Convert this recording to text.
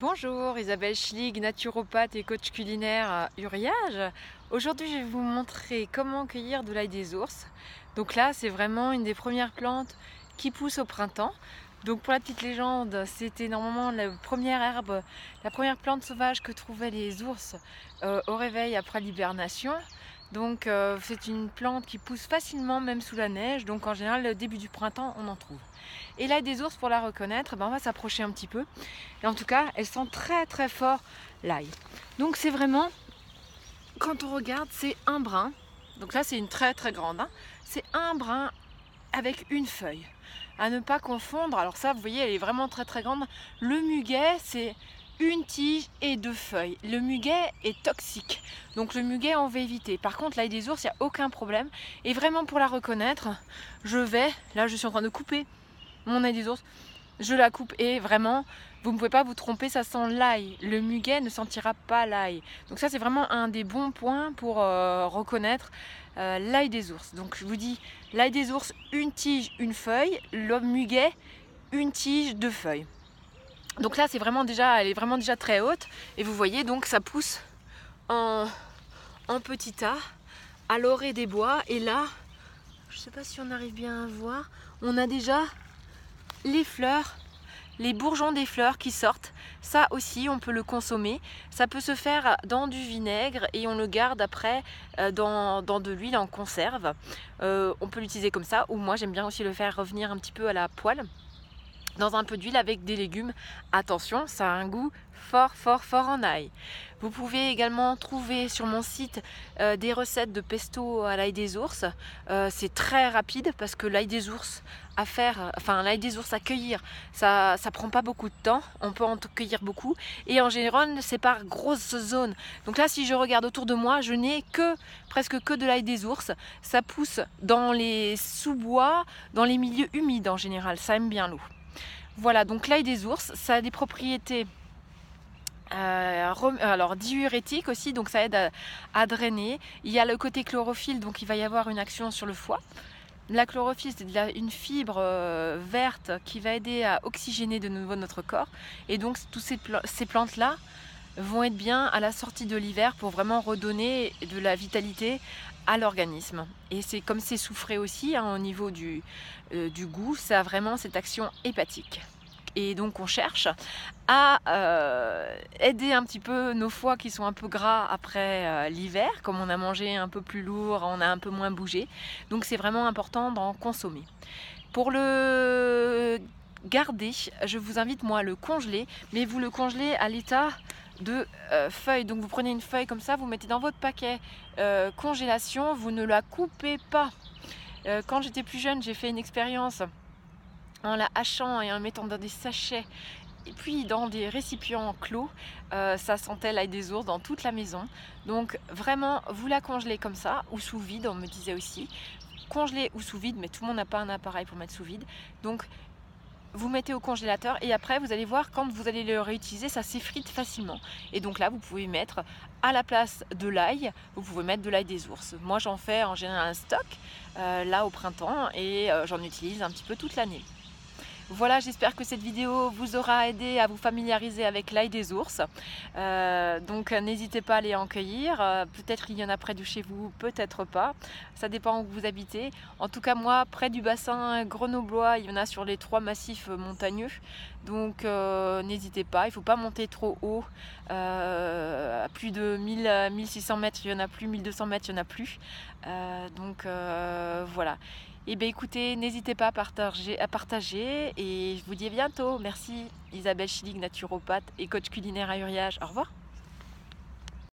Bonjour, Isabelle Schlig, naturopathe et coach culinaire à Uriage. Aujourd'hui, je vais vous montrer comment cueillir de l'ail des ours. Donc là, c'est vraiment une des premières plantes qui pousse au printemps. Donc pour la petite légende, c'était normalement la première herbe, la première plante sauvage que trouvaient les ours au réveil après l'hibernation. Donc c'est une plante qui pousse facilement même sous la neige. Donc en général, le début du printemps, on en trouve. Et l'ail des ours, pour la reconnaître, on va s'approcher un petit peu. Et en tout cas, elle sent très très fort l'ail. Donc c'est vraiment, quand on regarde, c'est un brin. Donc là, c'est une très très grande. C'est un brin avec une feuille. À ne pas confondre, alors ça, vous voyez, elle est vraiment très très grande. Le muguet, c'est une tige et deux feuilles. Le muguet est toxique, donc le muguet, on va éviter. Par contre, l'ail des ours, il n'y a aucun problème. Et vraiment, pour la reconnaître, là, je suis en train de couper mon ail des ours. Je la coupe et vraiment, vous ne pouvez pas vous tromper, ça sent l'ail. Le muguet ne sentira pas l'ail. Donc ça, c'est vraiment un des bons points pour reconnaître l'ail des ours. Donc je vous dis, l'ail des ours, une tige, une feuille. Le muguet, une tige, deux feuilles. Donc là, elle est vraiment déjà très haute. Et vous voyez, donc ça pousse en petit tas à l'orée des bois. Et là, je ne sais pas si on arrive bien à voir, on a déjà les fleurs, les bourgeons des fleurs qui sortent. Ça aussi, on peut le consommer. Ça peut se faire dans du vinaigre et on le garde après dans de l'huile en conserve. On peut l'utiliser comme ça, ou moi j'aime bien aussi le faire revenir un petit peu à la poêle dans un peu d'huile avec des légumes. Attention, ça a un goût fort fort fort en ail. Vous pouvez également trouver sur mon site des recettes de pesto à l'ail des ours. C'est très rapide parce que l'ail des ours l'ail des ours à cueillir, ça prend pas beaucoup de temps. On peut en cueillir beaucoup et en général c'est par grosses zones. Donc là, si je regarde autour de moi, je n'ai presque que de l'ail des ours. Ça pousse dans les sous-bois, dans les milieux humides en général. Ça aime bien l'eau. Voilà, donc l'ail des ours, ça a des propriétés diurétiques aussi, donc ça aide à drainer. Il y a le côté chlorophylle, donc il va y avoir une action sur le foie. La chlorophylle, c'est une fibre verte qui va aider à oxygéner de nouveau notre corps. Et donc toutes ces plantes-là vont être bien à la sortie de l'hiver pour vraiment redonner de la vitalité à l'organisme. Et c'est comme c'est soufré aussi au niveau du goût, ça a vraiment cette action hépatique. Et donc on cherche à aider un petit peu nos foies qui sont un peu gras après l'hiver, comme on a mangé un peu plus lourd, on a un peu moins bougé. Donc c'est vraiment important d'en consommer. Pour le garder, je vous invite moi à le congeler, mais vous le congelez à l'état de feuille. Donc vous prenez une feuille comme ça, vous mettez dans votre paquet congélation, vous ne la coupez pas. Quand j'étais plus jeune, j'ai fait une expérience en la hachant et en la mettant dans des sachets et puis dans des récipients clos. Ça sentait l'ail des ours dans toute la maison. Donc vraiment, vous la congelez comme ça, ou sous vide, on me disait aussi. Congelée ou sous vide, mais tout le monde n'a pas un appareil pour mettre sous vide. Donc vous mettez au congélateur et après vous allez voir, quand vous allez le réutiliser, ça s'effrite facilement. Et donc là, vous pouvez mettre à la place de l'ail, vous pouvez mettre de l'ail des ours. Moi, j'en fais en général un stock là au printemps et j'en utilise un petit peu toute l'année. Voilà, j'espère que cette vidéo vous aura aidé à vous familiariser avec l'ail des ours. Donc n'hésitez pas à aller en cueillir. Peut-être il y en a près de chez vous, peut-être pas. Ça dépend où vous habitez. En tout cas, moi, près du bassin grenoblois, il y en a sur les 3 massifs montagneux. Donc n'hésitez pas, il ne faut pas monter trop haut. À plus de 1600 mètres, il n'y en a plus. 1200 mètres, il n'y en a plus. Voilà. Et bien écoutez, n'hésitez pas à partager et je vous dis à bientôt. Merci Isabelle Schlig, naturopathe et coach culinaire à Uriage. Au revoir.